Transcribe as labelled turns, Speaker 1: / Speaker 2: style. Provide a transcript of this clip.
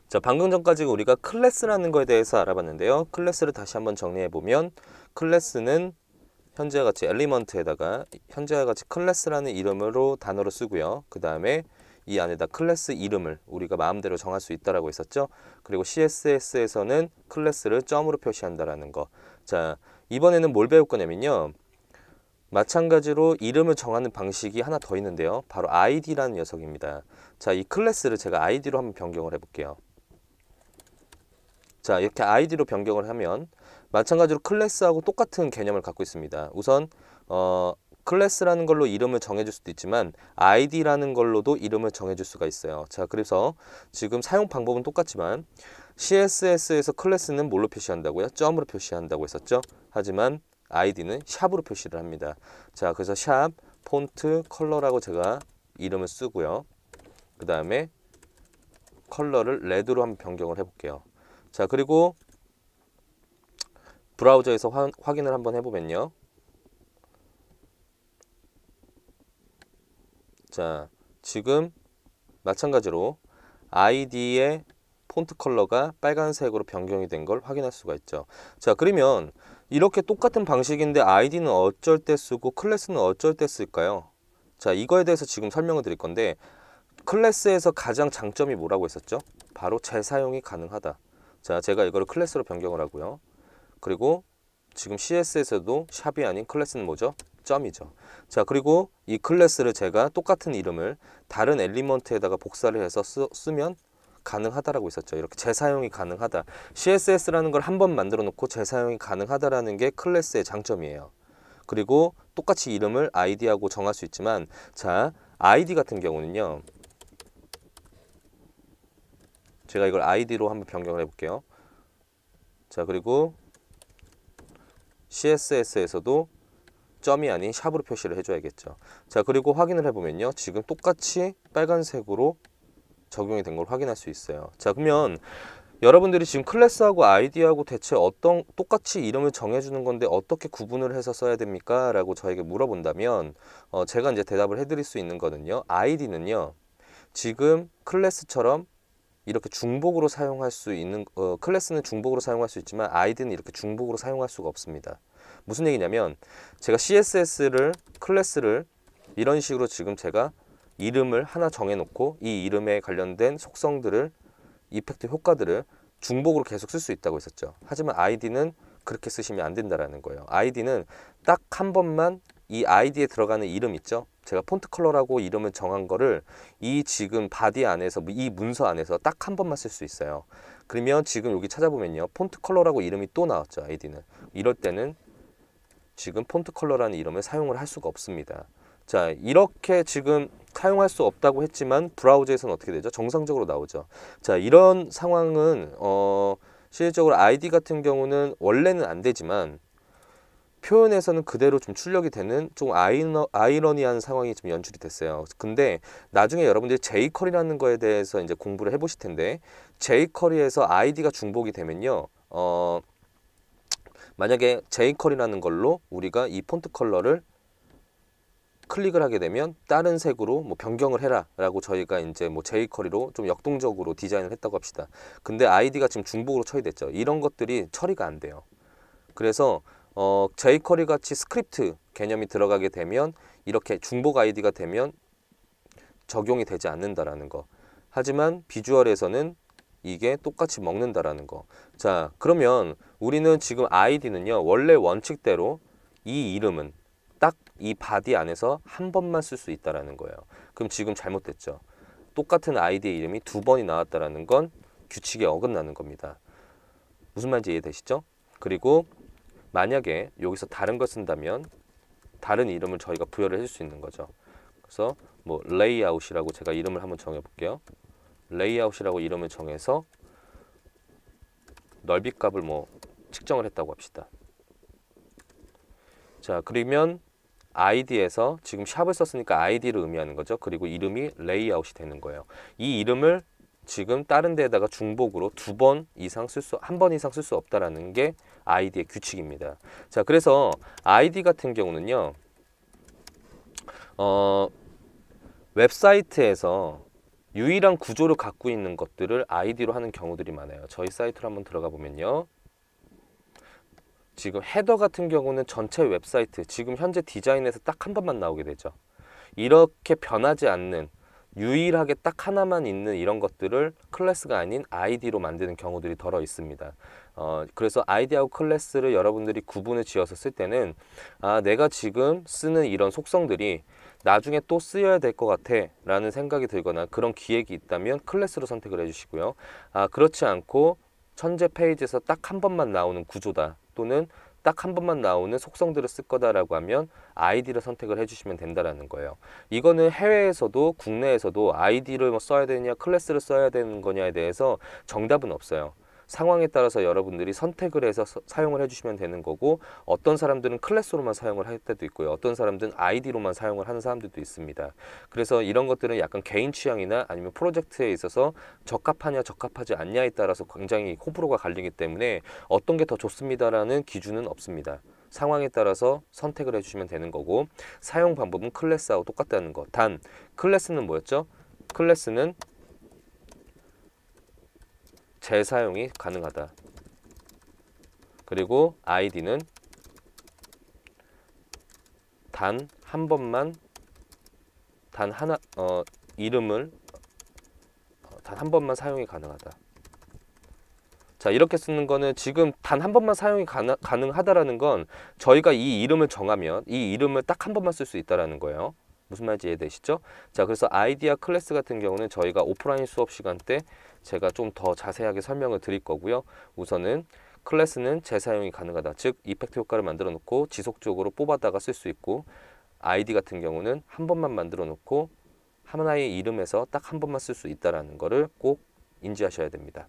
Speaker 1: 자, 방금 전까지 우리가 클래스라는 거에 대해서 알아봤는데요. 클래스를 다시 한번 정리해 보면 클래스는 현재와 같이 엘리먼트에다가 현재와 같이 클래스라는 이름으로 단어를 쓰고요. 그 다음에 이 안에다 클래스 이름을 우리가 마음대로 정할 수 있다라고 했었죠. 그리고 CSS에서는 클래스를 점으로 표시한다라는 거. 자, 이번에는 뭘 배울 거냐면요. 마찬가지로 이름을 정하는 방식이 하나 더 있는데요. 바로 id라는 녀석입니다. 자, 이 클래스를 제가 id로 한번 변경을 해볼게요. 자, 이렇게 id로 변경을 하면 마찬가지로 클래스하고 똑같은 개념을 갖고 있습니다. 우선 클래스라는 걸로 이름을 정해줄 수도 있지만 id라는 걸로도 이름을 정해줄 수가 있어요. 자, 그래서 지금 사용 방법은 똑같지만 CSS에서 클래스는 뭘로 표시한다고요? 점으로 표시한다고 했었죠. 하지만 id는 샵으로 표시를 합니다. 자, 그래서 샵 폰트 컬러라고 제가 이름을 쓰고요. 그 다음에 컬러를 레드로 한번 변경을 해볼게요. 자, 그리고 브라우저에서 확인을 한번 해보면요. 자, 지금 마찬가지로 id의 폰트 컬러가 빨간색으로 변경이 된 걸 확인할 수가 있죠. 자, 그러면 이렇게 똑같은 방식인데 id는 어쩔 때 쓰고 클래스는 어쩔 때 쓸까요? 자, 이거에 대해서 지금 설명을 드릴 건데 클래스에서 가장 장점이 뭐라고 했었죠? 바로 재사용이 가능하다. 자, 제가 이거를 클래스로 변경을 하고요. 그리고 지금 CS에서도 샵이 아닌 클래스는 뭐죠? 점이죠. 자, 그리고 이 클래스를 제가 똑같은 이름을 다른 엘리먼트에다가 복사를 해서 쓰면 가능하다라고 있었죠. 이렇게 재사용이 가능하다. CSS라는 걸 한 번 만들어 놓고 재사용이 가능하다라는 게 클래스의 장점이에요. 그리고 똑같이 이름을 id하고 정할 수 있지만, 자, id 같은 경우는요. 제가 이걸 id로 한번 변경을 해볼게요. 자, 그리고 CSS에서도 점이 아닌 샵으로 표시를 해줘야겠죠. 자, 그리고 확인을 해보면요. 지금 똑같이 빨간색으로 적용이 된 걸 확인할 수 있어요. 자, 그러면 여러분들이 지금 클래스하고 id하고 대체 똑같이 이름을 정해주는 건데 어떻게 구분을 해서 써야 됩니까? 라고 저에게 물어본다면 제가 이제 대답을 해드릴 수 있는 거는요. id는요. 지금 클래스처럼 이렇게 중복으로 사용할 수 있는 클래스는 중복으로 사용할 수 있지만 id는 이렇게 중복으로 사용할 수가 없습니다. 무슨 얘기냐면 제가 CSS를 클래스를 이런 식으로 지금 제가 이름을 하나 정해놓고 이 이름에 관련된 속성들을 이펙트 효과들을 중복으로 계속 쓸 수 있다고 했었죠. 하지만 id는 그렇게 쓰시면 안 된다라는 거예요. id는 딱 한 번만 이 id에 들어가는 이름 있죠. 제가 폰트 컬러라고 이름을 정한 거를 이 지금 바디 안에서 이 문서 안에서 딱 한 번만 쓸 수 있어요. 그러면 지금 여기 찾아보면요. 폰트 컬러라고 이름이 또 나왔죠. id는. 이럴 때는 지금 폰트 컬러라는 이름을 사용을 할 수가 없습니다. 자, 이렇게 지금 사용할 수 없다고 했지만 브라우저에서는 어떻게 되죠? 정상적으로 나오죠. 자, 이런 상황은 실질적으로 ID 같은 경우는 원래는 안 되지만 표현에서는 그대로 좀 출력이 되는 좀 아이러니한 상황이 좀 연출이 됐어요. 근데 나중에 여러분들이 jQuery라는 거에 대해서 이제 공부를 해보실 텐데 jQuery에서 ID가 중복이 되면요. 만약에 jQuery라는 걸로 우리가 이 폰트 컬러를 클릭을 하게 되면 다른 색으로 뭐 변경을 해라 라고 저희가 이제 뭐 jQuery로 좀 역동적으로 디자인을 했다고 합시다. 근데 id가 지금 중복으로 처리됐죠. 이런 것들이 처리가 안 돼요. 그래서 jQuery 같이 스크립트 개념이 들어가게 되면 이렇게 중복 id가 되면 적용이 되지 않는다라는 거. 하지만 비주얼에서는 이게 똑같이 먹는다라는 거. 자, 그러면 우리는 지금 id는요. 원래 원칙대로 이 이름은 딱 이 바디 안에서 한 번만 쓸 수 있다라는 거예요. 그럼 지금 잘못됐죠. 똑같은 id의 이름이 두 번이 나왔다라는 건 규칙에 어긋나는 겁니다. 무슨 말인지 이해되시죠? 그리고 만약에 여기서 다른 걸 쓴다면 다른 이름을 저희가 부여를 해줄 수 있는 거죠. 그래서 뭐 레이아웃이라고 제가 이름을 한번 정해 볼게요. 레이아웃이라고 이름을 정해서 넓이 값을 뭐 측정을 했다고 합시다. 자, 그러면 id에서 지금 샵을 썼으니까 id를 의미하는 거죠. 그리고 이름이 레이아웃이 되는 거예요. 이 이름을 지금 다른 데에다가 중복으로 한 번 이상 쓸 수 없다라는 게 id의 규칙입니다. 자, 그래서 id 같은 경우는요. 웹사이트에서 유일한 구조를 갖고 있는 것들을 아이디로 하는 경우들이 많아요. 저희 사이트로 한번 들어가 보면요. 지금 헤더 같은 경우는 전체 웹사이트, 지금 현재 디자인에서 딱 한 번만 나오게 되죠. 이렇게 변하지 않는, 유일하게 딱 하나만 있는 이런 것들을 클래스가 아닌 아이디로 만드는 경우들이 덜어 있습니다. 그래서 아이디하고 클래스를 여러분들이 구분을 지어서 쓸 때는 내가 지금 쓰는 이런 속성들이 나중에 또 쓰여야 될 것 같아 라는 생각이 들거나 그런 기획이 있다면 클래스로 선택을 해주시고요. 그렇지 않고 천재 페이지에서 딱 한 번만 나오는 구조다, 또는 딱 한 번만 나오는 속성들을 쓸 거다라고 하면 아이디를 선택을 해주시면 된다라는 거예요. 이거는 해외에서도 국내에서도 아이디를 써야 되느냐 클래스를 써야 되는 거냐에 대해서 정답은 없어요. 상황에 따라서 여러분들이 선택을 해서 사용을 해주시면 되는 거고, 어떤 사람들은 클래스로만 사용을 할 때도 있고요. 어떤 사람들은 아이디로만 사용을 하는 사람들도 있습니다. 그래서 이런 것들은 약간 개인 취향이나 아니면 프로젝트에 있어서 적합하냐 적합하지 않냐에 따라서 굉장히 호불호가 갈리기 때문에 어떤 게 더 좋습니다라는 기준은 없습니다. 상황에 따라서 선택을 해주시면 되는 거고, 사용 방법은 클래스하고 똑같다는 거. 단 클래스는 뭐였죠? 클래스는 재사용이 가능하다. 그리고 아이디는 단 한 번만, 단 하나, 이름을 단 한 번만 사용이 가능하다. 자, 이렇게 쓰는 거는 지금 단 한 번만 사용이 가능하다라는 건 저희가 이 이름을 정하면 이 이름을 딱 한 번만 쓸 수 있다라는 거예요. 무슨 말인지 이해되시죠? 자, 그래서 아이디와 클래스 같은 경우는 저희가 오프라인 수업 시간 때 제가 좀 더 자세하게 설명을 드릴 거고요. 우선은 클래스는 재사용이 가능하다. 즉 이펙트 효과를 만들어 놓고 지속적으로 뽑아다가 쓸 수 있고, 아이디 같은 경우는 한 번만 만들어 놓고 하나의 이름에서 딱 한 번만 쓸 수 있다라는 거를 꼭 인지하셔야 됩니다.